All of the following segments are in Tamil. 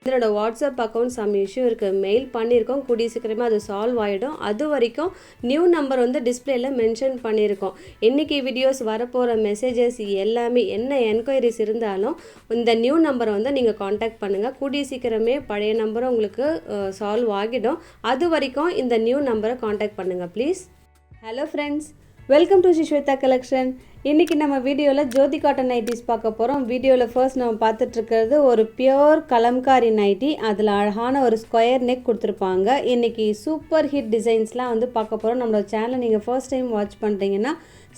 இதனோட வாட்ஸ்அப் அக்கௌண்ட் சம் இஷ்யூ இருக்குது, மெயில் பண்ணியிருக்கோம், கூடிய சீக்கிரமாக அது சால்வ் ஆகிடும். அது வரைக்கும் நியூ நம்பர் வந்து டிஸ்பிளேயில் மென்ஷன் பண்ணியிருக்கோம். இன்றைக்கி வீடியோஸ் வரப்போகிற மெசேஜஸ் எல்லாமே என்ன என்கொயரிஸ் இருந்தாலும் இந்த நியூ நம்பரை வந்து நீங்கள் காண்டாக்ட் பண்ணுங்கள். கூடிய சீக்கிரமே பழைய நம்பரும் உங்களுக்கு சால்வ் ஆகிடும். அது வரைக்கும் இந்த நியூ நம்பரை காண்டாக்ட் பண்ணுங்கள் please. Hello friends, welcome to Shweta collection. இன்றைக்கி நம்ம வீடியோவில் ஜோதி காட்டன் நைட்டிஸ் பார்க்க போகிறோம். வீடியோவில் ஃபர்ஸ்ட் நம்ம பார்த்துட்ருக்கிறது ஒரு பியோர் கலம்காரி நைட்டி. அதில் அழகான ஒரு ஸ்கொயர் நெக் கொடுத்துருப்பாங்க. இன்றைக்கி சூப்பர் ஹிட் டிசைன்ஸ்லாம் வந்து பார்க்க போகிறோம். நம்மளோட சேனலை நீங்கள் ஃபர்ஸ்ட் டைம் வாட்ச் பண்ணுறீங்கன்னா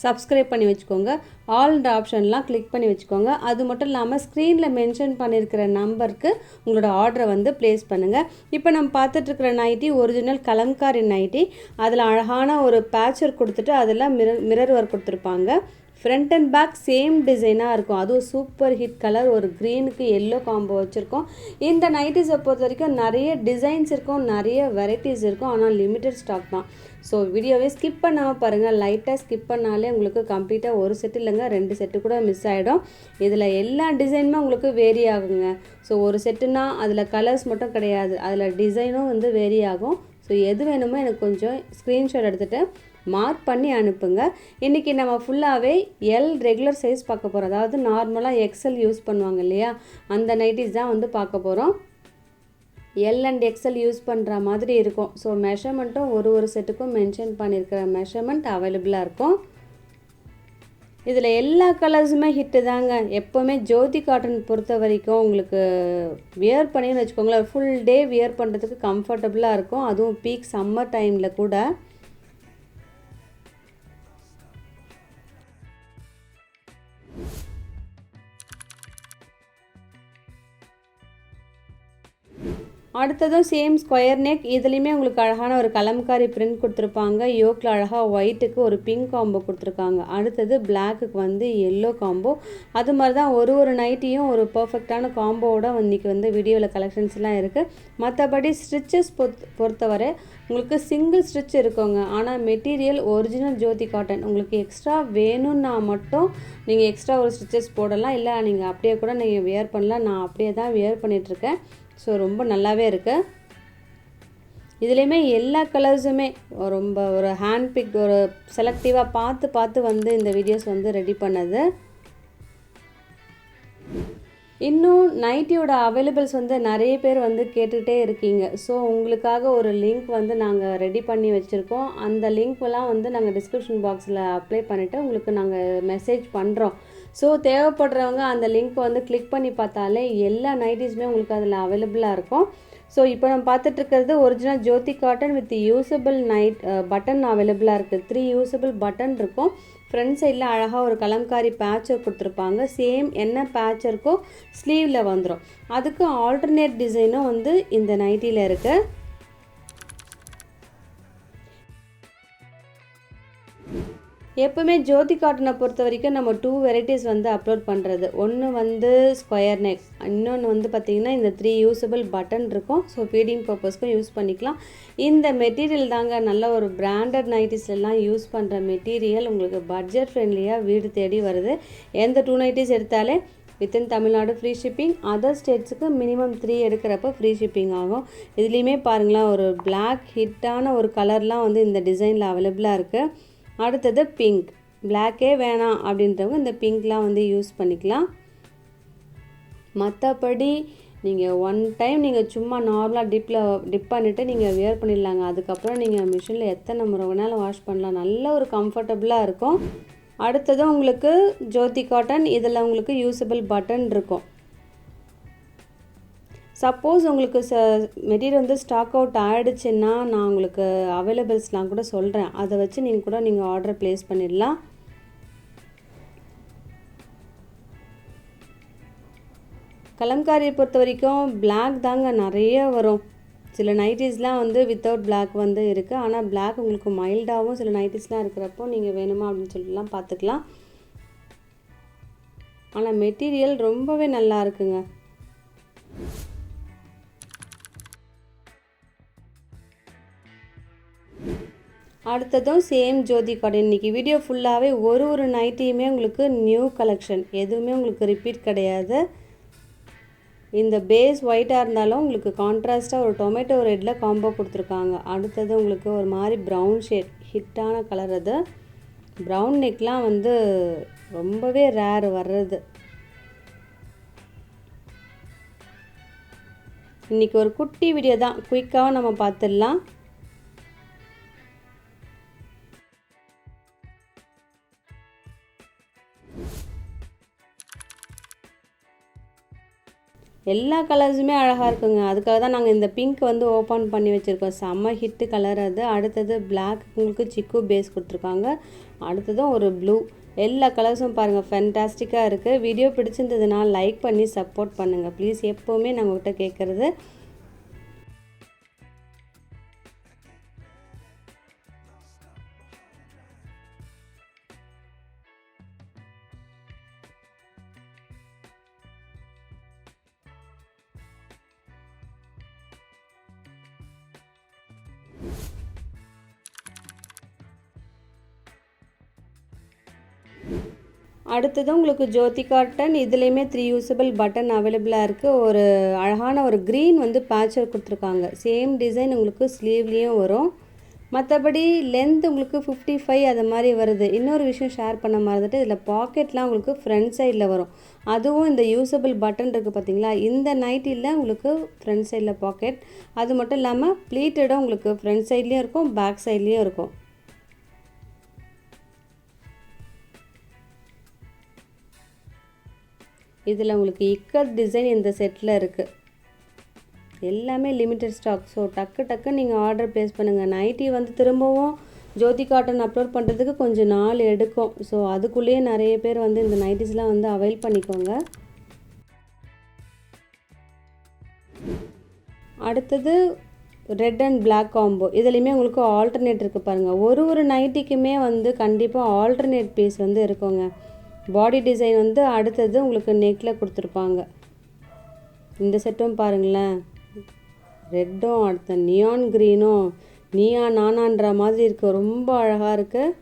சப்ஸ்கிரைப் பண்ணி வச்சுக்கோங்க, ஆல்ன்ற ஆப்ஷன்லாம் கிளிக் பண்ணி வச்சுக்கோங்க. அது மட்டும் இல்லாமல் ஸ்க்ரீனில் மென்ஷன் பண்ணியிருக்கிற நம்பருக்கு உங்களோட ஆர்டரை வந்து ப்ளேஸ் பண்ணுங்கள். இப்போ நம்ம பார்த்துட்ருக்கிற நைட்டி ஒரிஜினல் கலம்காரி நைட்டி. அதில் அழகான ஒரு பேட்ச் ஒர்க் கொடுத்துட்டு அதில் மிரர் ஒர்க் கொடுத்துருப்பாங்க. ஃப்ரண்ட் அண்ட் பேக் சேம் டிசைனாக இருக்கும். அதுவும் சூப்பர் ஹிட் கலர், ஒரு க்ரீனுக்கு எல்லோ காம்போ வச்சுருக்கோம். இந்த நைட்டிஸை பொறுத்த வரைக்கும் நிறைய டிசைன்ஸ் இருக்கும், நிறைய வெரைட்டிஸ் இருக்கும், ஆனால் லிமிட்டட் ஸ்டாக் தான். ஸோ வீடியோவே ஸ்கிப் பண்ணாமல் பாருங்கள். லைட்டாக ஸ்கிப் பண்ணாலே உங்களுக்கு கம்ப்ளீட்டாக ஒரு செட்டு இல்லைங்க 2 செட்டு கூட மிஸ் ஆகிடும். இதில் எல்லா டிசைனுமே உங்களுக்கு வேரி ஆகுங்க. ஸோ ஒரு செட்டுனா அதில் கலர்ஸ் மட்டும் கிடையாது, அதில் டிசைனும் வந்து வேரி ஆகும். ஸோ எது வேணுமோ எனக்கு கொஞ்சம் ஸ்க்ரீன்ஷாட் எடுத்துகிட்டு மார்க் பண்ணி அனுப்புங்க. இன்றைக்கி நம்ம ஃபுல்லாகவே எல் ரெகுலர் சைஸ் பார்க்க போகிறோம். அதாவது நார்மலாக எக்ஸல் யூஸ் பண்ணுவாங்க இல்லையா, அந்த நைட்டிஸ் தான் வந்து பார்க்க போகிறோம். எல் அண்ட் எக்ஸல் யூஸ் பண்ணுற மாதிரி இருக்கும். ஸோ மெஷர்மெண்ட்டும் ஒரு செட்டுக்கும் மென்ஷன் பண்ணியிருக்கிற மெஷர்மெண்ட் அவைலபிளாக இருக்கும். இதில் எல்லா கலர்ஸுமே ஹிட்டு தாங்க. எப்போவுமே ஜோதி காட்டன் பொறுத்த வரைக்கும் உங்களுக்கு வியர் பண்ணின்னு வச்சுக்கோங்களேன், ஃபுல் டே வியர் பண்ணுறதுக்கு கம்ஃபர்டபுளாக இருக்கும். அதுவும் பீக் சம்மர் டைமில் கூட. அடுத்ததும் சேம் ஸ்கொயர் நெக். இதுலேயுமே உங்களுக்கு அழகான ஒரு கலம்காரி பிரிண்ட் கொடுத்துருப்பாங்க. யோக்கில் அழகாக ஒயிட்டுக்கு ஒரு பிங்க் காம்போ கொடுத்துருக்காங்க. அடுத்தது பிளாக்குக்கு வந்து எல்லோ காம்போ. அது மாதிரி தான் ஒரு நைட்டியும் ஒரு பர்ஃபெக்டான காம்போவோட இன்றைக்கி வந்து வீடியோவில் கலெக்ஷன்ஸ்லாம் இருக்குது. மற்றபடி ஸ்டிச்சஸ் பொறுத்தவரை உங்களுக்கு சிங்கிள் ஸ்டிச் இருக்குங்க. ஆனால் மெட்டீரியல் ஒரிஜினல் ஜோதி காட்டன். உங்களுக்கு எக்ஸ்ட்ரா வேணும்னா மட்டும் நீங்கள் எக்ஸ்ட்ரா ஒரு ஸ்டிச்சஸ் போடலாம், இல்லை நீங்கள் அப்படியே கூட நீங்கள் வியர் பண்ணலாம். நான் அப்படியே தான் வியர் பண்ணிகிட்ருக்கேன். ஸோ ரொம்ப நல்லாவே இருக்குது. இதுலேயுமே எல்லா கலர்ஸுமே ரொம்ப ஒரு ஹேண்ட் பிக், ஒரு செலக்டிவாக பார்த்து வந்து இந்த வீடியோஸ் வந்து ரெடி பண்ணது. இன்னும் நைட்டியோட அவைலபிள்ஸ் வந்து நிறைய பேர் வந்து கேட்டுகிட்டே இருக்கீங்க. ஸோ உங்களுக்காக ஒரு லிங்க் வந்து நாங்கள் ரெடி பண்ணி வச்சுருக்கோம். அந்த லிங்க்லாம் வந்து நாங்கள் டிஸ்கிரிப்ஷன் பாக்ஸில் அப்ளை பண்ணிவிட்டு உங்களுக்கு நாங்கள் மெசேஜ் பண்ணுறோம். ஸோ தேவைப்படுறவங்க அந்த லிங்க் வந்து கிளிக் பண்ணி பார்த்தாலே எல்லா நைட்டிஸுமே உங்களுக்கு அதில் அவைலபிளாக இருக்கும். ஸோ இப்போ நம்ம பார்த்துட்ருக்கிறது original Jothi cotton with usable button அவைலபிளாக இருக்குது. 3 யூஸபிள் பட்டன் இருக்கும். ஃப்ரண்ட் சைடில் அழகாக ஒரு கலம்காரி பேட்சர் கொடுத்துருப்பாங்க. சேம் என்ன பேட்சருக்கோ ஸ்லீவில் வந்துடும். அதுக்கு ஆல்டர்னேட் டிசைனும் வந்து இந்த நைட்டியில் இருக்குது. எப்போவுமே ஜோதி காட்டனை பொறுத்த வரைக்கும் நம்ம 2 வெரைட்டிஸ் வந்து அப்லோட் பண்ணுறது. ஒன்று வந்து ஸ்கொயர் நெக், இன்னொன்று வந்து பார்த்திங்கன்னா இந்த 3 யூஸபிள் பட்டன் இருக்கும். ஸோ ஃபீடிங் பர்பஸ்க்கும் யூஸ் பண்ணிக்கலாம். இந்த மெட்டீரியல் தாங்க நல்ல ஒரு பிராண்டட் நைட்டிஸ்லாம் யூஸ் பண்ணுற மெட்டீரியல். உங்களுக்கு பட்ஜெட் ஃப்ரெண்ட்லியாக வீடு தேடி வருது. எந்த 2 நைட்டிஸ் எடுத்தாலே within Tamil Nadu free shipping. Other ஸ்டேட்ஸுக்கு மினிமம் 3 எடுக்கிறப்ப ஃப்ரீ ஷிப்பிங் ஆகும். இதுலேயுமே பாருங்களேன், ஒரு பிளாக் ஹிட்டான ஒரு கலர்லாம் வந்து இந்த டிசைனில் அவைலபிளாக இருக்குது. அடுத்தது பிங்க். பிளாக்கே வேணாம் அப்படின்றவங்க இந்த பிங்க்லாம் வந்து யூஸ் பண்ணிக்கலாம். மற்றபடி நீங்கள் ஒன் டைம் நீங்கள் சும்மா நார்மலாக டிப் பண்ணிவிட்டு நீங்கள் வியர் பண்ணிடலாங்க. அதுக்கப்புறம் நீங்கள் மிஷினில் எத்தனை முறை வேணாலும் வாஷ் பண்ணலாம். நல்ல ஒரு கம்ஃபர்டபுளாக இருக்கும். அடுத்தது உங்களுக்கு ஜோதி காட்டன். இதில் உங்களுக்கு யூஸபிள் பட்டன் இருக்கும். சப்போஸ் உங்களுக்கு மெட்டீரியல் வந்து ஸ்டாக் அவுட் ஆகிடுச்சுன்னா நான் உங்களுக்கு அவைலபிள்ஸ்லாம் கூட சொல்கிறேன். அதை வச்சு நீங்கள் ஆர்டர் ப்ளேஸ் பண்ணிடலாம். கலம்காரியை பொறுத்த வரைக்கும் பிளாக் தாங்க நிறைய வரும். சில நைட்டிஸ்லாம் வந்து வித்தவுட் பிளாக் வந்து இருக்குது. ஆனால் பிளாக் உங்களுக்கு மைல்டாகவும் சில நைட்டிஸ்லாம் இருக்கிறப்போ நீங்கள் வேணுமா அப்படின்னு சொல்லிட்டுலாம் பார்த்துக்கலாம். ஆனால் மெட்டீரியல் ரொம்பவே நல்லா இருக்குங்க. அடுத்ததும் சேம் ஜோதி காட்டன். இன்றைக்கி வீடியோ ஃபுல்லாகவே ஒரு நைட்டியுமே உங்களுக்கு நியூ கலெக்ஷன், எதுவுமே உங்களுக்கு ரிப்பீட் கிடையாது. இந்த பேஸ் ஒயிட்டாக இருந்தாலும் உங்களுக்கு கான்ட்ராஸ்ட்டாக ஒரு டொமேட்டோ ரெட்டில் காம்போ கொடுத்துருக்காங்க. அடுத்தது உங்களுக்கு ஒரு மாதிரி ப்ரௌன் ஷேட் ஹிட்டான கலர். அது ப்ரௌன் நெக்லாம் வந்து ரொம்பவே ரேர் வர்றது. இன்றைக்கி ஒரு குட்டி வீடியோ தான், குயிக்காக நம்ம பார்த்துடலாம். எல்லா கலர்ஸுமே அழகாக இருக்குங்க. அதுக்காக தான் நாங்கள் இந்த பிங்க் வந்து ஓப்பன் பண்ணி வச்சுருக்கோம். செம்ம ஹிட்டு கலர் அது. அடுத்தது பிளாக் உங்களுக்கு சிக்கு பேஸ் கொடுத்துருக்காங்க. அடுத்ததும் ஒரு ப்ளூ. எல்லா கலர்ஸும் பாருங்கள் ஃபேன்டாஸ்டிக்காக இருக்குது. வீடியோ பிடிச்சிருந்ததுன்னா லைக் பண்ணி சப்போர்ட் பண்ணுங்கள் ப்ளீஸ். எப்போவுமே நம்மகிட்ட கேட்குறது. அடுத்தது உங்களுக்கு ஜோதி காட்டன். இதுலேயுமே 3 யூஸபிள் பட்டன் அவைலபிளாக இருக்குது. ஒரு அழகான ஒரு க்ரீன் வந்து பேட்சர் கொடுத்துருக்காங்க. சேம் டிசைன் உங்களுக்கு ஸ்லீவ்லேயும் வரும். மற்றபடி லென்த் உங்களுக்கு 55 அது மாதிரி வருது. இன்னொரு விஷயம் ஷேர் பண்ண மறந்துட்டு, இதில் பாக்கெட்லாம் உங்களுக்கு ஃப்ரண்ட் சைடில் வரும். அதுவும் இந்த யூஸபிள் பட்டன் இருக்குது பார்த்தீங்களா, இந்த நைட்டியில் உங்களுக்கு ஃப்ரண்ட் சைடில் பாக்கெட். அது மட்டும் இல்லாமல் ப்ளீட்டடும் உங்களுக்கு ஃப்ரண்ட் சைட்லேயும் இருக்கும், பேக் சைட்லேயும் இருக்கும். இதில் உங்களுக்கு இக்கட் டிசைன் இந்த செட்டில் இருக்குது. எல்லாமே லிமிட்டட் ஸ்டாக். ஸோ டக்கு நீங்கள் ஆர்டர் ப்ளேஸ் பண்ணுங்கள். நைட்டி வந்து திரும்பவும் ஜோதி காட்டன் அப்லோட் பண்ணுறதுக்கு கொஞ்சம் நாள் எடுக்கும். ஸோ அதுக்குள்ளேயே நிறைய பேர் வந்து இந்த நைட்டிஸ்லாம் வந்து அவைல் பண்ணிக்கோங்க. அடுத்தது ரெட் அண்ட் பிளாக் காம்போ. இதுலேயுமே உங்களுக்கு ஆல்டர்னேட் இருக்குது பாருங்கள். ஒரு நைட்டிக்குமே வந்து கண்டிப்பாக ஆல்டர்னேட் பீஸ் வந்து இருக்குங்க. பாடி டிசைன் வந்து அடுத்தது உங்களுக்கு நெக்கில் கொடுத்துருப்பாங்க. இந்த செட்டும் பாருங்களேன், ரெட்டும் அடுத்த நியான் க்ரீனும் நீயா நானான்ற மாதிரி இருக்குது. ரொம்ப அழகாக இருக்குது.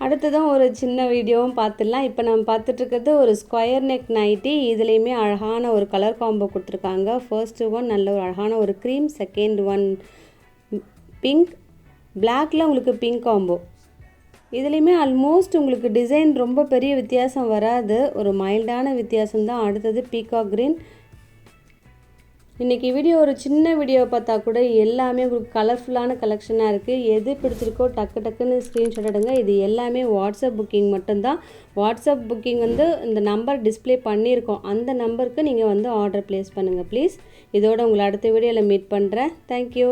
அடுத்ததும் ஒரு சின்ன வீடியோவும் பார்த்துடலாம். இப்போ நம்ம பார்த்துட்ருக்கிறது ஒரு ஸ்கொயர் நெக் நைட்டி. இதுலேயுமே அழகான ஒரு கலர் காம்போ கொடுத்துருக்காங்க. ஃபர்ஸ்ட் ஒன் நல்ல ஒரு அழகான ஒரு க்ரீம், செகண்ட் ஒன் பிங்க், பிளாக்ல உங்களுக்கு பிங்க் காம்போ. இதுலேயுமே ஆல்மோஸ்ட் உங்களுக்கு டிசைன் ரொம்ப பெரிய வித்தியாசம் வராது, ஒரு மைல்டான வித்தியாசம் தான். அடுத்தது பீகாக் க்ரீன். இன்றைக்கி வீடியோ ஒரு சின்ன வீடியோ பார்த்தா கூட எல்லாமே உங்களுக்கு கலர்ஃபுல்லான கலெக்ஷனாக இருக்குது. எது பிடிச்சிருக்கோ டக்குன்னு ஸ்க்ரீன்ஷாட் எடுங்க. இது எல்லாமே வாட்ஸ்அப் புக்கிங் மட்டும்தான். வாட்ஸ்அப் புக்கிங் வந்து இந்த நம்பர் டிஸ்பிளே பண்ணியிருக்கோம், அந்த நம்பருக்கு நீங்கள் வந்து ஆர்டர் ப்ளேஸ் பண்ணுங்கள் ப்ளீஸ். இதோட உங்களை அடுத்த வீடியோவில் மீட் பண்ணுறேன். தேங்க்யூ.